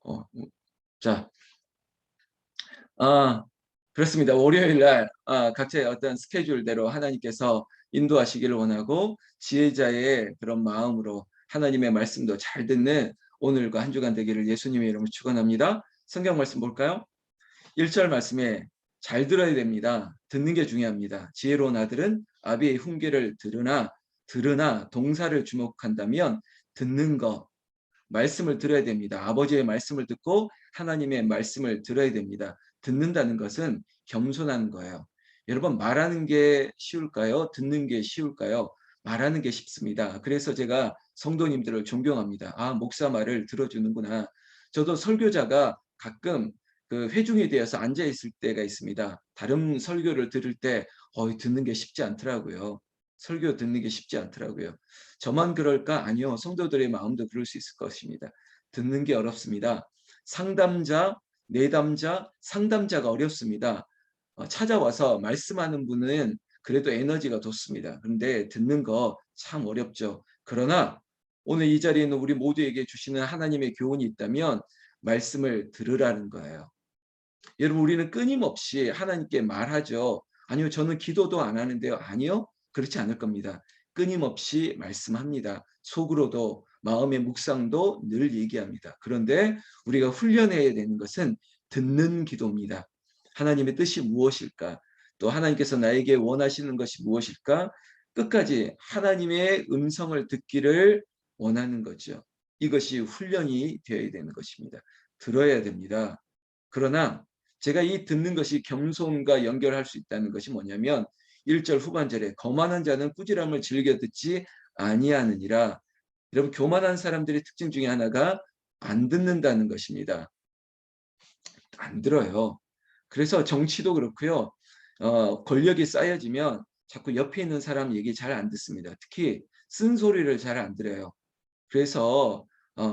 어, 자, 아, 그렇습니다. 월요일 날 각자의 어떤 스케줄대로 하나님께서 인도하시기를 원하고 지혜자의 그런 마음으로 하나님의 말씀도 잘 듣는 오늘과 한 주간 되기를 예수님의 이름으로 축원합니다. 성경 말씀 볼까요? 1절 말씀에 잘 들어야 됩니다. 듣는 게 중요합니다. 지혜로운 아들은 아비의 훈계를 들으나 동사를 주목한다면 듣는 것, 말씀을 들어야 됩니다. 아버지의 말씀을 듣고 하나님의 말씀을 들어야 됩니다. 듣는다는 것은 겸손한 거예요. 여러분, 말하는 게 쉬울까요? 듣는 게 쉬울까요? 말하는 게 쉽습니다. 그래서 제가 성도님들을 존경합니다. 아, 목사 말을 들어주는구나. 저도 설교자가 가끔 그 회중에 대해서 앉아 있을 때가 있습니다. 다른 설교를 들을 때 듣는 게 쉽지 않더라고요. 설교 듣는 게 쉽지 않더라고요. 저만 그럴까? 아니요. 성도들의 마음도 그럴 수 있을 것입니다. 듣는 게 어렵습니다. 상담자, 내담자, 상담자가 어렵습니다. 찾아와서 말씀하는 분은 그래도 에너지가 돋습니다. 그런데 듣는 거 참 어렵죠. 그러나 오늘 이 자리에 있는 우리 모두에게 주시는 하나님의 교훈이 있다면 말씀을 들으라는 거예요. 여러분, 우리는 끊임없이 하나님께 말하죠. 아니요, 저는 기도도 안 하는데요. 아니요, 그렇지 않을 겁니다. 끊임없이 말씀합니다. 속으로도 마음의 묵상도 늘 얘기합니다. 그런데 우리가 훈련해야 되는 것은 듣는 기도입니다. 하나님의 뜻이 무엇일까? 또 하나님께서 나에게 원하시는 것이 무엇일까? 끝까지 하나님의 음성을 듣기를 원하는 거죠. 이것이 훈련이 되어야 되는 것입니다. 들어야 됩니다. 그러나 제가 이 듣는 것이 겸손과 연결할 수 있다는 것이 뭐냐면 1절 후반절에 거만한 자는 꾸지람을 즐겨 듣지 아니하느니라. 여러분, 교만한 사람들의 특징 중에 하나가 안 듣는다는 것입니다. 안 들어요. 그래서 정치도 그렇고요. 권력이 쌓여지면 자꾸 옆에 있는 사람 얘기 잘 안 듣습니다. 특히 쓴소리를 잘 안 들어요. 그래서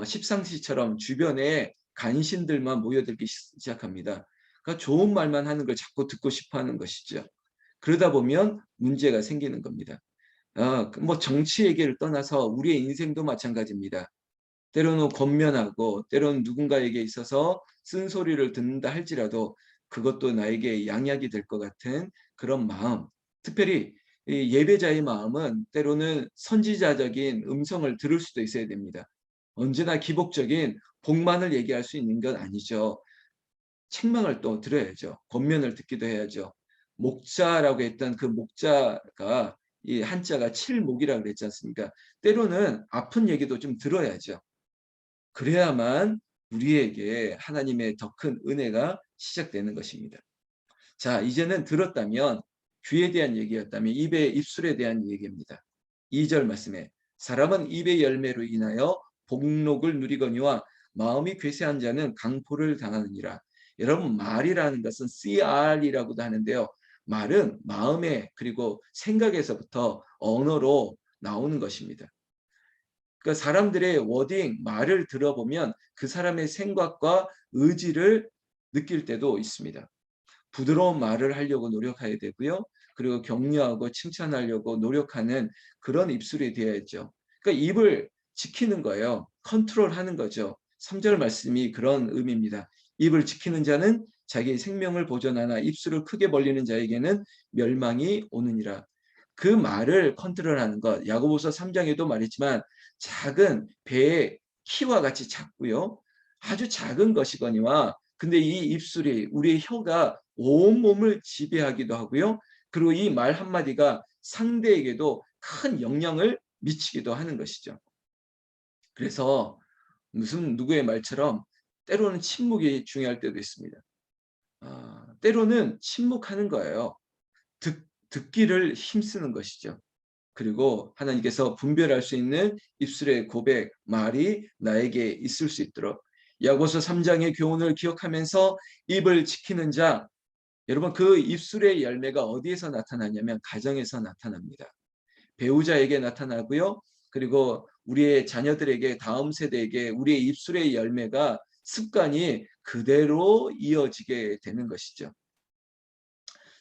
십상시처럼 주변에 간신들만 모여들기 시작합니다. 그러니까 좋은 말만 하는 걸 자꾸 듣고 싶어 하는 것이죠. 그러다 보면 문제가 생기는 겁니다. 뭐 정치 얘기를 떠나서 우리의 인생도 마찬가지입니다. 때로는 권면하고 때로는 누군가에게 있어서 쓴소리를 듣는다 할지라도 그것도 나에게 양약이 될 것 같은 그런 마음, 특별히 이 예배자의 마음은 때로는 선지자적인 음성을 들을 수도 있어야 됩니다. 언제나 기복적인 복만을 얘기할 수 있는 건 아니죠. 책망을 또 들어야죠. 권면을 듣기도 해야죠. 목자라고 했던 그 목자가 이 한자가 칠목이라고 그랬지 않습니까? 때로는 아픈 얘기도 좀 들어야죠. 그래야만 우리에게 하나님의 더 큰 은혜가 시작되는 것입니다. 자, 이제는 들었다면 귀에 대한 얘기였다면 입술에 대한 얘기입니다. 2절 말씀에 사람은 입의 열매로 인하여 복록을 누리거니와 마음이 괴세한 자는 강포를 당하느니라. 여러분, 말이라는 것은 CR이라고도 하는데요. 말은 마음에 그리고 생각에서부터 언어로 나오는 것입니다. 그러니까 사람들의 워딩, 말을 들어보면 그 사람의 생각과 의지를 느낄 때도 있습니다. 부드러운 말을 하려고 노력해야 되고요. 그리고 격려하고 칭찬하려고 노력하는 그런 입술이 되어야죠. 그러니까 입을 지키는 거예요. 컨트롤하는 거죠. 3절 말씀이 그런 의미입니다. 입을 지키는 자는 자기의 생명을 보존하나 입술을 크게 벌리는 자에게는 멸망이 오느니라. 그 말을 컨트롤하는 것, 야고보서 3장에도 말했지만 작은 배의 키와 같이 작고요. 아주 작은 것이거니와 근데 이 입술이 우리의 혀가 온몸을 지배하기도 하고요. 그리고 이 말 한마디가 상대에게도 큰 영향을 미치기도 하는 것이죠. 그래서 무슨 누구의 말처럼 때로는 침묵이 중요할 때도 있습니다. 때로는 침묵하는 거예요. 듣기를 힘쓰는 것이죠. 그리고 하나님께서 분별할 수 있는 입술의 고백, 말이 나에게 있을 수 있도록 야고보서 3장의 교훈을 기억하면서 입을 지키는 자, 여러분 그 입술의 열매가 어디에서 나타나냐면 가정에서 나타납니다. 배우자에게 나타나고요. 그리고 우리의 자녀들에게 다음 세대에게 우리의 입술의 열매가 습관이 그대로 이어지게 되는 것이죠.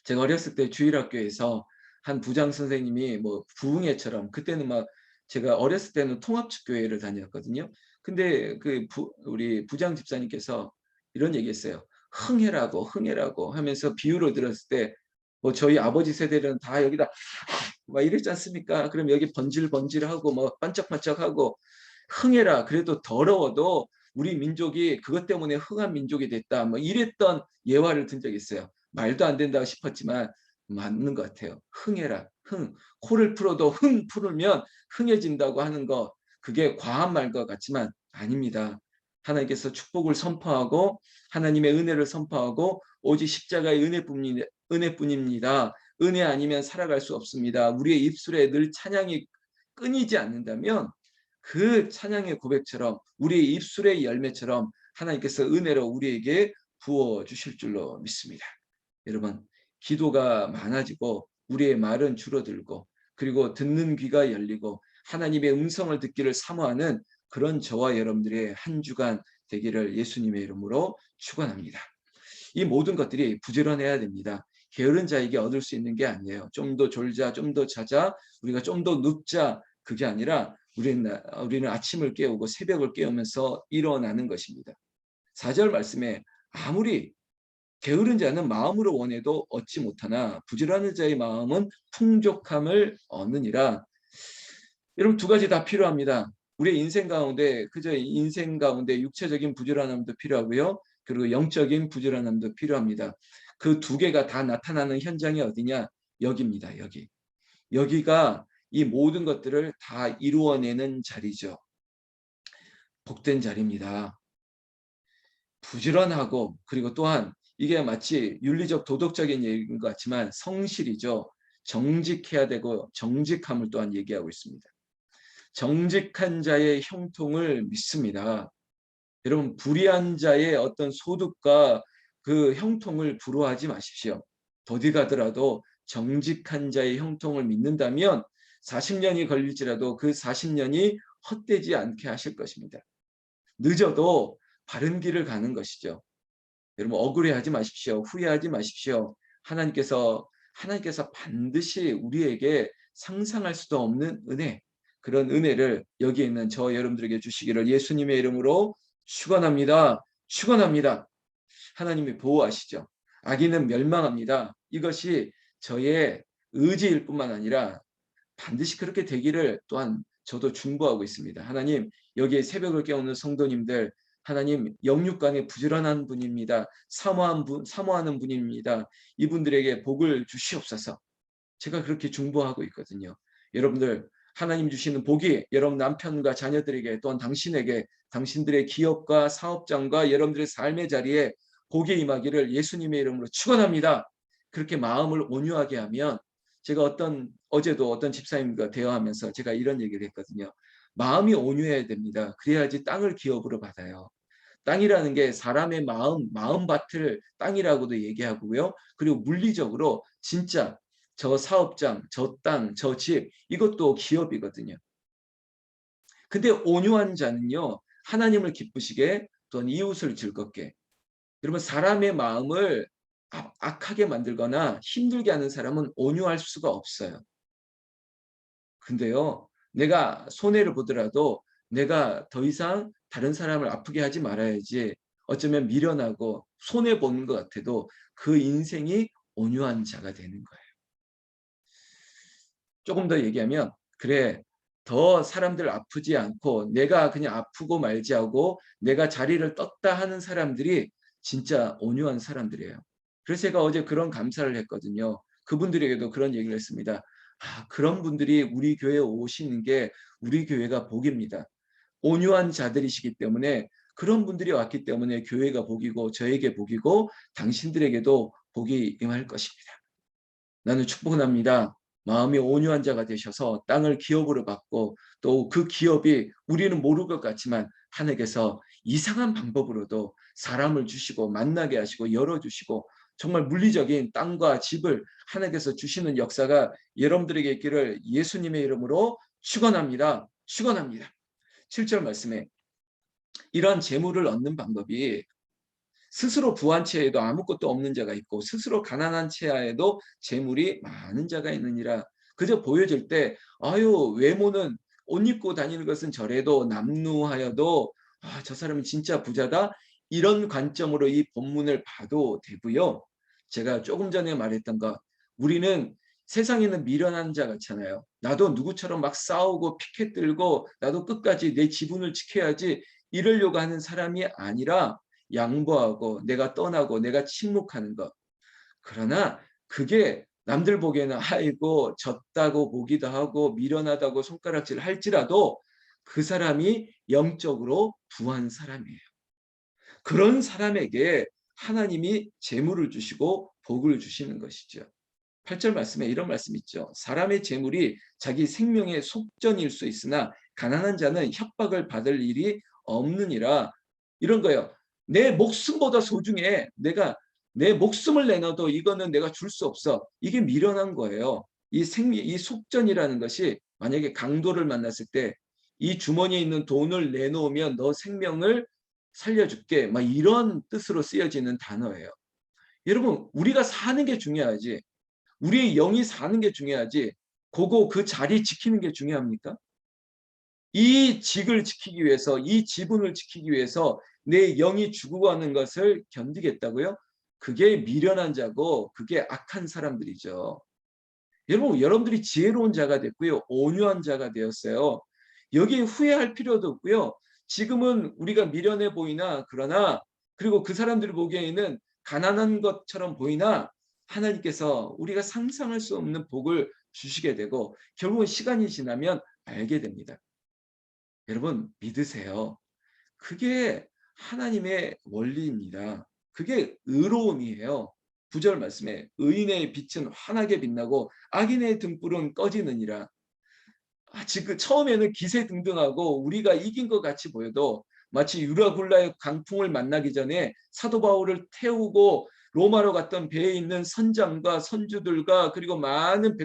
제가 어렸을 때 주일학교에서 한 부장 선생님이 뭐 부흥회처럼 그때는 막 제가 어렸을 때는 통합축교회를 다녔거든요. 근데 우리 부장 집사님께서 이런 얘기했어요. 흥해라고 흥해라고 하면서 비유를 들었을 때 뭐 저희 아버지 세대는 다 여기다 막 이랬지 않습니까? 그럼 여기 번질번질하고 뭐 반짝반짝하고 흥해라. 그래도 더러워도 우리 민족이 그것 때문에 흥한 민족이 됐다. 뭐 이랬던 예화를 든 적이 있어요. 말도 안 된다고 싶었지만 맞는 것 같아요. 흥해라. 흥. 코를 풀어도 흥 풀으면 흥해진다고 하는 거 그게 과한 말 것 같지만 아닙니다. 하나님께서 축복을 선포하고 하나님의 은혜를 선포하고 오직 십자가의 은혜뿐입니다. 은혜 아니면 살아갈 수 없습니다. 우리의 입술에 늘 찬양이 끊이지 않는다면 그 찬양의 고백처럼 우리의 입술의 열매처럼 하나님께서 은혜로 우리에게 부어 주실 줄로 믿습니다. 여러분, 기도가 많아지고 우리의 말은 줄어들고 그리고 듣는 귀가 열리고 하나님의 음성을 듣기를 사모하는 그런 저와 여러분들의 한 주간 되기를 예수님의 이름으로 축원합니다. 이 모든 것들이 부지런해야 됩니다. 게으른 자에게 얻을 수 있는 게 아니에요. 좀 더 졸자, 좀 더 자자, 우리가 좀 더 눕자 그게 아니라 우리는 아침을 깨우고 새벽을 깨우면서 일어나는 것입니다. 4절 말씀에 아무리 게으른 자는 마음으로 원해도 얻지 못하나 부지런한 자의 마음은 풍족함을 얻느니라. 여러분 두 가지 다 필요합니다. 우리의 인생 가운데 그저 인생 가운데 육체적인 부지런함도 필요하고요. 그리고 영적인 부지런함도 필요합니다. 그 두 개가 다 나타나는 현장이 어디냐? 여기입니다. 여기. 여기가 이 모든 것들을 다 이루어내는 자리죠. 복된 자리입니다. 부지런하고 그리고 또한 이게 마치 윤리적 도덕적인 얘기인 것 같지만 성실이죠. 정직해야 되고 정직함을 또한 얘기하고 있습니다. 정직한 자의 형통을 믿습니다. 여러분 불의한 자의 어떤 소득과 그 형통을 부러워하지 마십시오. 더디 가더라도 정직한 자의 형통을 믿는다면 40년이 걸릴지라도 그 40년이 헛되지 않게 하실 것입니다. 늦어도 바른 길을 가는 것이죠. 여러분 억울해하지 마십시오. 후회하지 마십시오. 하나님께서 반드시 우리에게 상상할 수도 없는 은혜, 그런 은혜를 여기 있는 저 여러분들에게 주시기를 예수님의 이름으로 축원합니다. 축원합니다. 하나님이 보호하시죠. 악인은 멸망합니다. 이것이 저의 의지일 뿐만 아니라 반드시 그렇게 되기를 또한 저도 중보하고 있습니다. 하나님, 여기에 새벽을 깨우는 성도님들, 하나님 영육간에 부지런한 분입니다. 사모하는 분입니다. 이분들에게 복을 주시옵소서. 제가 그렇게 중보하고 있거든요. 여러분들 하나님 주시는 복이 여러분 남편과 자녀들에게 또한 당신에게 당신들의 기업과 사업장과 여러분들의 삶의 자리에 복이 임하기를 예수님의 이름으로 축원합니다. 그렇게 마음을 온유하게 하면 제가 어제도 어떤 집사님과 대화하면서 제가 이런 얘기를 했거든요. 마음이 온유해야 됩니다. 그래야지 땅을 기업으로 받아요. 땅이라는 게 사람의 마음밭을 땅이라고도 얘기하고요. 그리고 물리적으로 진짜 저 사업장, 저 땅, 저 집 이것도 기업이거든요. 근데 온유한 자는요. 하나님을 기쁘시게 또는 이웃을 즐겁게. 여러분 사람의 마음을 악하게 만들거나 힘들게 하는 사람은 온유할 수가 없어요. 근데요. 내가 손해를 보더라도 내가 더 이상 다른 사람을 아프게 하지 말아야지 어쩌면 미련하고 손해 보는 것 같아도 그 인생이 온유한 자가 되는 거예요. 조금 더 얘기하면 그래 더 사람들 아프지 않고 내가 그냥 아프고 말지 하고 내가 자리를 떴다 하는 사람들이 진짜 온유한 사람들이에요. 그래서 제가 어제 그런 감사를 했거든요. 그분들에게도 그런 얘기를 했습니다. 그런 분들이 우리 교회에 오시는 게 우리 교회가 복입니다. 온유한 자들이시기 때문에 그런 분들이 왔기 때문에 교회가 복이고 저에게 복이고 당신들에게도 복이 임할 것입니다. 나는 축복합니다. 마음이 온유한 자가 되셔서 땅을 기업으로 받고 또 그 기업이 우리는 모를 것 같지만 하나님께서 이상한 방법으로도 사람을 주시고 만나게 하시고 열어주시고 정말 물리적인 땅과 집을 하나님께서 주시는 역사가 여러분들에게 있기를 예수님의 이름으로 축원합니다. 축원합니다. 7절 말씀에 이러한 재물을 얻는 방법이 스스로 부한 채에도 아무것도 없는 자가 있고 스스로 가난한 채하에도 재물이 많은 자가 있느니라. 그저 보여질 때 외모는 옷 입고 다니는 것은 저래도 남루하여도 저 사람은 진짜 부자다. 이런 관점으로 이 본문을 봐도 되고요. 제가 조금 전에 말했던 것, 우리는 세상에는 미련한 자 같잖아요. 나도 누구처럼 막 싸우고 피켓 들고 나도 끝까지 내 지분을 지켜야지 이러려고 하는 사람이 아니라 양보하고 내가 떠나고 내가 침묵하는 것. 그러나 그게 남들 보기에는 아이고 졌다고 보기도 하고 미련하다고 손가락질 할지라도 그 사람이 영적으로 부한 사람이에요. 그런 사람에게 하나님이 재물을 주시고 복을 주시는 것이죠. 8절 말씀에 이런 말씀이 있죠. 사람의 재물이 자기 생명의 속전일 수 있으나 가난한 자는 협박을 받을 일이 없느니라. 이런 거예요. 내 목숨보다 소중해. 내가 내 목숨을 내놔도 이거는 내가 줄 수 없어. 이게 미련한 거예요. 이 속전이라는 것이 만약에 강도를 만났을 때 이 주머니에 있는 돈을 내놓으면 너 생명을 살려줄게. 막 이런 뜻으로 쓰여지는 단어예요. 여러분, 우리가 사는 게 중요하지. 우리의 영이 사는 게 중요하지. 그 자리 지키는 게 중요합니까? 이 직을 지키기 위해서, 이 지분을 지키기 위해서 내 영이 죽어가는 것을 견디겠다고요? 그게 미련한 자고 그게 악한 사람들이죠. 여러분, 여러분들이 지혜로운 자가 됐고요. 온유한 자가 되었어요. 여기에 후회할 필요도 없고요. 지금은 우리가 미련해 보이나 그러나 그리고 그 사람들이 보기에는 가난한 것처럼 보이나 하나님께서 우리가 상상할 수 없는 복을 주시게 되고 결국은 시간이 지나면 알게 됩니다. 여러분 믿으세요. 그게 하나님의 원리입니다. 그게 의로움이에요. 9절 말씀에 의인의 빛은 환하게 빛나고 악인의 등불은 꺼지느니라. 지금 처음에는 기세등등하고 우리가 이긴 것 같이 보여도 마치 유라굴라의 강풍을 만나기 전에 사도 바울을 태우고 로마로 갔던 배에 있는 선장과 선주들과 그리고 많은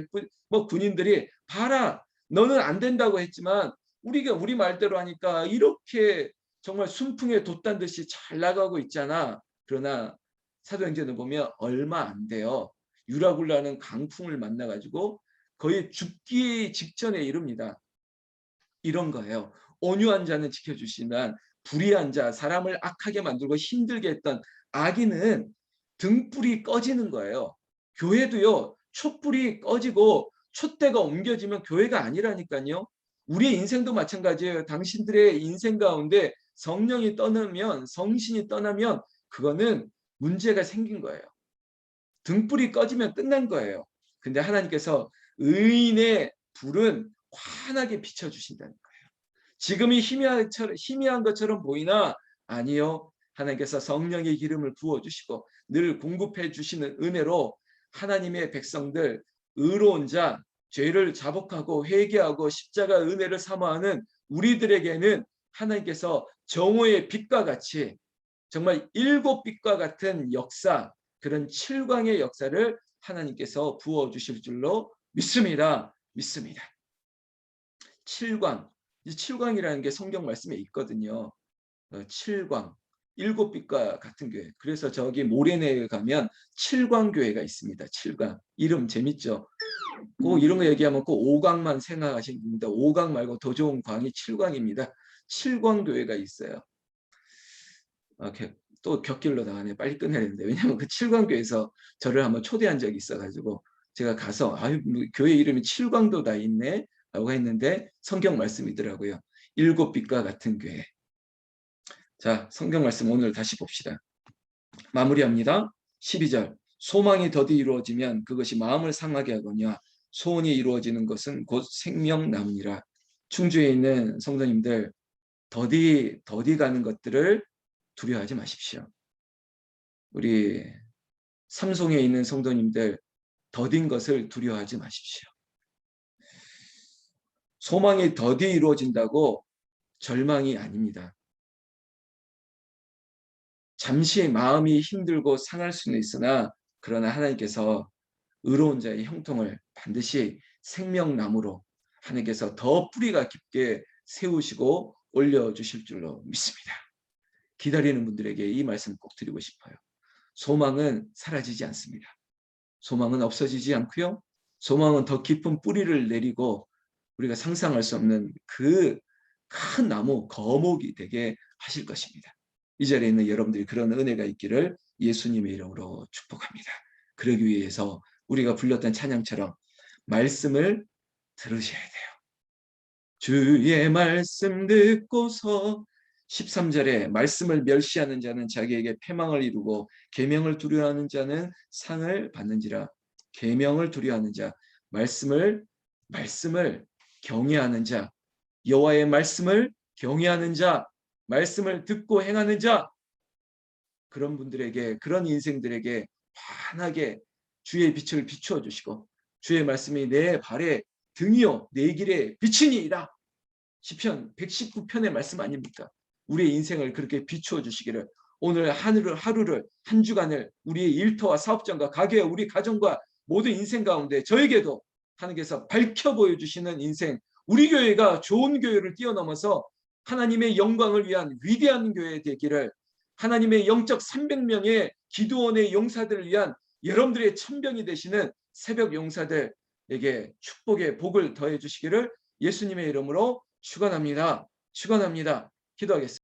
군인들이 봐라 너는 안 된다고 했지만 우리가 우리 말대로 하니까 이렇게 정말 순풍에 돛단 듯이 잘 나가고 있잖아. 그러나 사도행전을 보면 얼마 안 돼요. 유라굴라는 강풍을 만나가지고 거의 죽기 직전에 이릅니다. 이런 거예요. 온유한 자는 지켜주시면 불의한 자, 사람을 악하게 만들고 힘들게 했던 악인은 등불이 꺼지는 거예요. 교회도요. 촛불이 꺼지고 촛대가 옮겨지면 교회가 아니라니까요. 우리의 인생도 마찬가지예요. 당신들의 인생 가운데 성령이 떠나면 성신이 떠나면 그거는 문제가 생긴 거예요. 등불이 꺼지면 끝난 거예요. 근데 하나님께서 의인의 불은 환하게 비춰주신다는 거예요. 지금이 희미한 것처럼 보이나 아니요. 하나님께서 성령의 기름을 부어주시고 늘 공급해 주시는 은혜로 하나님의 백성들 의로운 자 죄를 자복하고 회개하고 십자가 은혜를 사모하는 우리들에게는 하나님께서 정오의 빛과 같이 정말 일곱 빛과 같은 역사 그런 칠광의 역사를 하나님께서 부어주실 줄로 믿습니다. 믿습니다. 칠광. 이 칠광이라는 게 성경 말씀에 있거든요. 칠광. 일곱 빛과 같은 교회. 그래서 저기 모래내에 가면 칠광교회가 있습니다. 칠광. 이름 재밌죠? 꼭 이런 거 얘기하면 꼭 오광만 생각하십니다. 오광 말고 더 좋은 광이 칠광입니다. 칠광교회가 있어요. 또 곁길로 나가네. 빨리 끝내야 되는데. 왜냐하면 그 칠광교회에서 저를 한번 초대한 적이 있어가지고 제가 가서 뭐 교회 이름이 칠광도 다 있네 라고 했는데 성경 말씀이더라고요. 일곱 빛과 같은 교회. 자, 성경 말씀 오늘 다시 봅시다. 마무리합니다. 12절. 소망이 더디 이루어지면 그것이 마음을 상하게 하거니와 소원이 이루어지는 것은 곧 생명나무니라. 충주에 있는 성도님들 더디 가는 것들을 두려워하지 마십시오. 우리 삼송에 있는 성도님들 더딘 것을 두려워하지 마십시오. 소망이 더디 이루어진다고 절망이 아닙니다. 잠시 마음이 힘들고 상할 수는 있으나 그러나 하나님께서 의로운 자의 형통을 반드시 생명나무로 하나님께서 더 뿌리가 깊게 세우시고 올려주실 줄로 믿습니다. 기다리는 분들에게 이 말씀 꼭 드리고 싶어요. 소망은 사라지지 않습니다. 소망은 없어지지 않고요. 소망은 더 깊은 뿌리를 내리고 우리가 상상할 수 없는 그 큰 나무 거목이 되게 하실 것입니다. 이 자리에 있는 여러분들이 그런 은혜가 있기를 예수님의 이름으로 축복합니다. 그러기 위해서 우리가 불렀던 찬양처럼 말씀을 들으셔야 돼요. 주의 말씀 듣고서 13절에 말씀을 멸시하는 자는 자기에게 패망을 이루고 계명을 두려워하는 자는 상을 받는지라. 계명을 두려워하는 자, 말씀을 경외하는 자, 여호와의 말씀을 경외하는 자, 말씀을 듣고 행하는 자, 그런 분들에게, 그런 인생들에게 환하게 주의 빛을 비추어 주시고 주의 말씀이 내 발의 등이요 내 길의 빛이니이다. 시편 119편의 말씀 아닙니까? 우리의 인생을 그렇게 비추어 주시기를 오늘 하루를 한 주간을 우리의 일터와 사업장과 가게와 우리 가정과 모든 인생 가운데 저에게도 하나님께서 밝혀 보여주시는 인생, 우리 교회가 좋은 교회를 뛰어넘어서 하나님의 영광을 위한 위대한 교회 되기를, 하나님의 영적 300명의 기도원의 용사들을 위한 여러분들의 천병이 되시는 새벽 용사들에게 축복의 복을 더해 주시기를 예수님의 이름으로 축원합니다. 축원합니다. 기도하겠습니다.